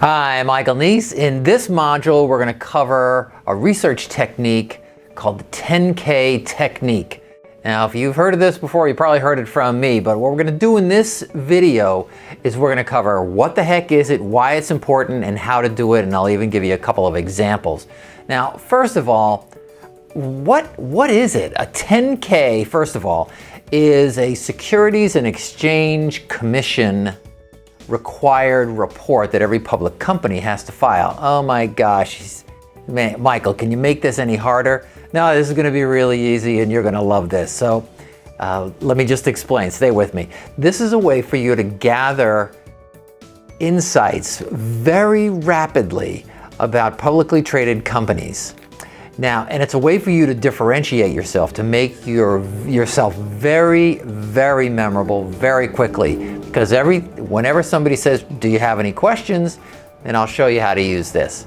Hi, I'm Michael Neese. In this module, we're going to cover a research technique called the 10K technique. Now, if you've heard of this before, you probably heard it from me, but what we're going to do in this video is we're going to cover what the heck is it, why it's important, and how to do it, and I'll even give you a couple of examples. Now, first of all, what is it? A 10K, first of all, is a Securities and Exchange Commission required report that every public company has to file. Oh my gosh, man, Michael, can you make this any harder? No, this is going to be really easy and you're going to love this. So let me just explain, stay with me. This is a way for you to gather insights very rapidly about publicly traded companies. Now, and it's a way for you to differentiate yourself, to make yourself very, very memorable very quickly. Because whenever somebody says, do you have any questions? And I'll show you how to use this.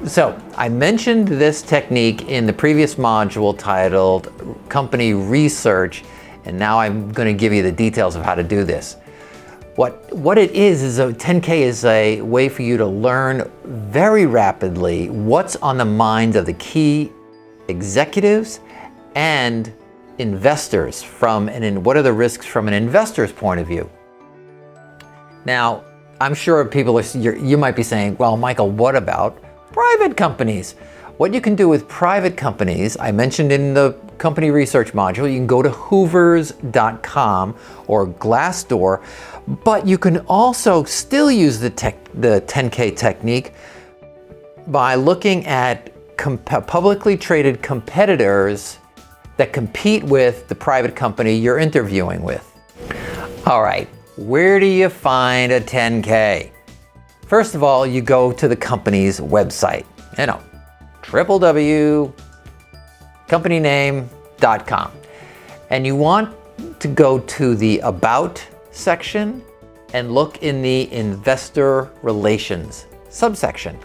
So I mentioned this technique in the previous module titled Company Research, and now I'm going to give you the details of how to do this. What it is a 10K is a way for you to learn very rapidly what's on the minds of the key executives and investors what are the risks from an investor's point of view. Now, I'm sure you might be saying, well, Michael, what about private companies? What you can do with private companies, I mentioned in the company research module, you can go to hoovers.com or Glassdoor, but you can also still use the 10K technique by looking at publicly traded competitors that compete with the private company you're interviewing with. All right, where do you find a 10K? First of all, you go to the company's website, www.companyname.com. And you want to go to the About section and look in the Investor Relations subsection.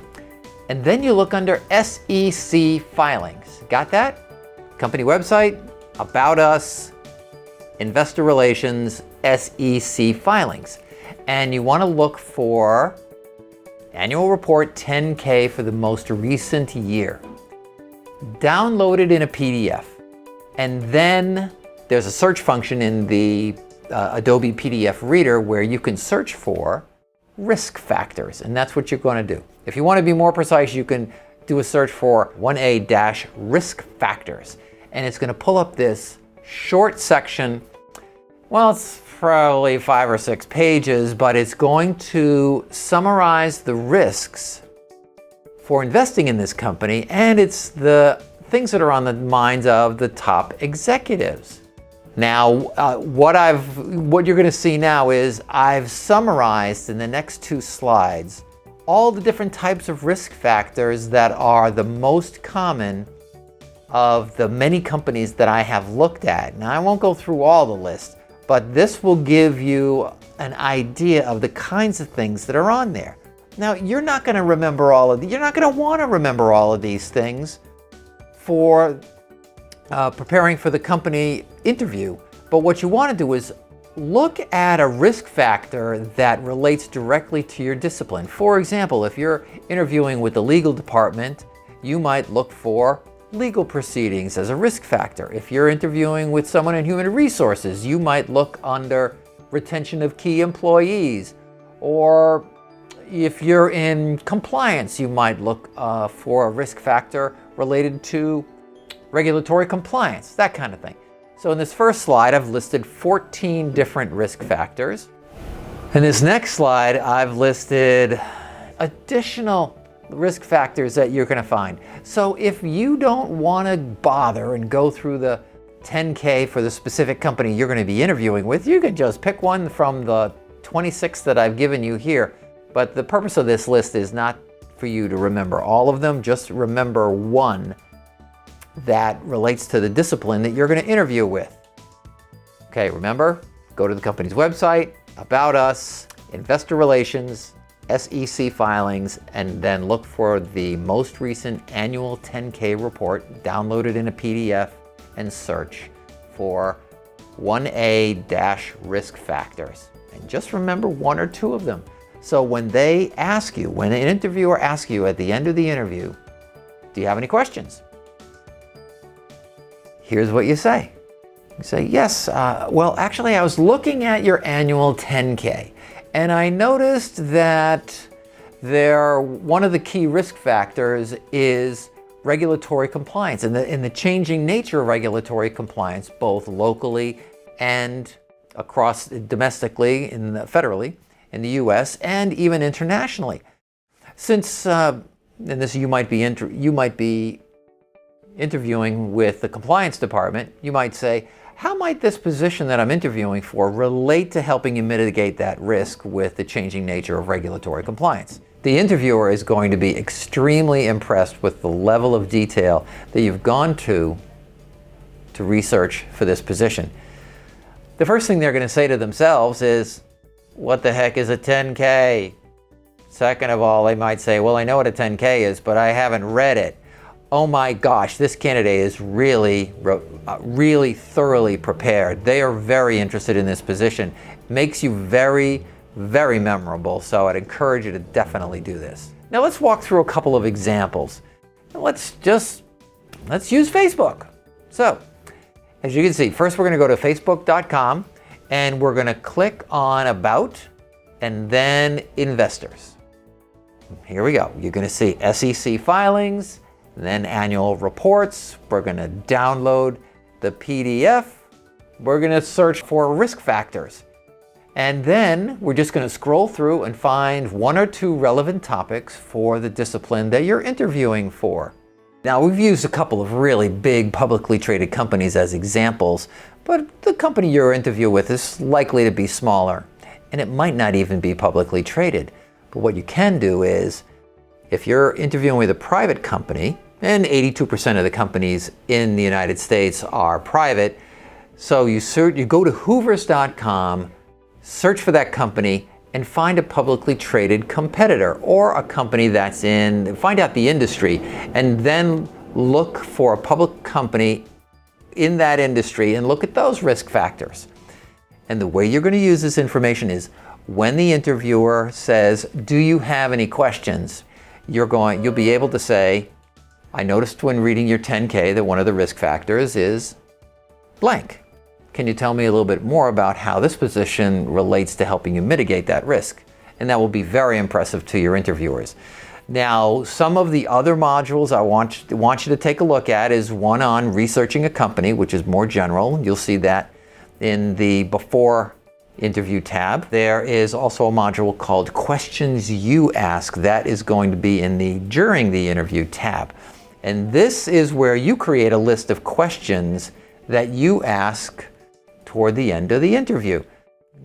And then you look under SEC filings. Got that? Company website, About Us, Investor Relations, SEC filings. And you want to look for Annual Report 10K for the most recent year. Download it in a PDF. And then there's a search function in the Adobe PDF Reader where you can search for risk factors. And that's what you're going to do. If you want to be more precise, you can do a search for 1A-risk factors. And it's going to pull up this short section. Well, it's probably 5 or 6 pages, but it's going to summarize the risks for investing in this company, and it's the things that are on the minds of the top executives. Now, what you're going to see now is I've summarized in the next 2 slides all the different types of risk factors that are the most common of the many companies that I have looked at. Now, I won't go through all the list, but this will give you an idea of the kinds of things that are on there. Now, you're not going to remember you're not going to want to remember all of these things for preparing for the company interview. But what you want to do is look at a risk factor that relates directly to your discipline. For example, if you're interviewing with the legal department, you might look for legal proceedings as a risk factor. If you're interviewing with someone in human resources, you might look under retention of key employees. Or if you're in compliance, you might look for a risk factor related to regulatory compliance, that kind of thing. So in this first slide, I've listed 14 different risk factors. In this next slide, I've listed additional risk factors that you're going to find. So if you don't want to bother and go through the 10K for the specific company you're going to be interviewing with, you can just pick one from the 26 that I've given you here. But the purpose of this list is not for you to remember all of them, just remember one that relates to the discipline that you're going to interview with. Okay, remember, go to the company's website, About Us, Investor Relations, SEC filings, and then look for the most recent annual 10K report, download it in a PDF, and search for 1A-risk factors. And just remember 1 or 2 of them. So when they ask you, when an interviewer asks you at the end of the interview, do you have any questions? Here's what you say. You say, yes, well, actually, I was looking at your annual 10K, and I noticed that one of the key risk factors is regulatory compliance and the changing nature of regulatory compliance, both locally and across domestically, federally, in the US, and even internationally. Since, and this you might be interviewing with the compliance department, you might say, how might this position that I'm interviewing for relate to helping you mitigate that risk with the changing nature of regulatory compliance? The interviewer is going to be extremely impressed with the level of detail that you've gone to research for this position. The first thing they're going to say to themselves is, what the heck is a 10K? Second of all, they might say, well, I know what a 10K is, but I haven't read it. Oh my gosh, this candidate is really thoroughly prepared. They are very interested in this position. It makes you very, very memorable, so I'd encourage you to definitely do this. Now let's walk through a couple of examples. Let's use Facebook. So, as you can see, first we're going to go to facebook.com and we're going to click on About and then Investors. Here we go. You're going to see SEC filings, then annual reports. We're going to download the PDF. We're going to search for risk factors. And then we're just going to scroll through and find one or two relevant topics for the discipline that you're interviewing for. Now, we've used a couple of really big publicly traded companies as examples, but the company you're interviewing with is likely to be smaller, and it might not even be publicly traded. But what you can do is, if you're interviewing with a private company, and 82% of the companies in the United States are private, so you go to hoovers.com, search for that company, and find a publicly traded competitor or a company find out the industry, and then look for a public company in that industry and look at those risk factors. And the way you're going to use this information is when the interviewer says, do you have any questions? You'll be able to say, I noticed when reading your 10K that one of the risk factors is blank. Can you tell me a little bit more about how this position relates to helping you mitigate that risk? And that will be very impressive to your interviewers. Now, some of the other modules I want you to take a look at is one on researching a company, which is more general. You'll see that in the Before Interview tab. There is also a module called Questions You Ask. That is going to be in the During the Interview tab. And this is where you create a list of questions that you ask toward the end of the interview.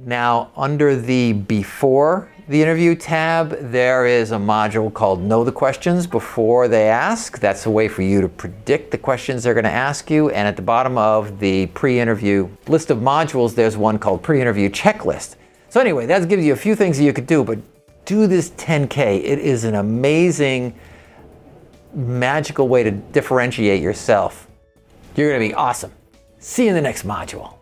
Now, under the Before the Interview tab, there is a module called Know the Questions Before They Ask. That's a way for you to predict the questions they're going to ask you. And at the bottom of the pre-interview list of modules, there's one called Pre-Interview Checklist. So anyway, that gives you a few things you could do, but do this 10K. It is an amazing, magical way to differentiate yourself. You're going to be awesome. See you in the next module.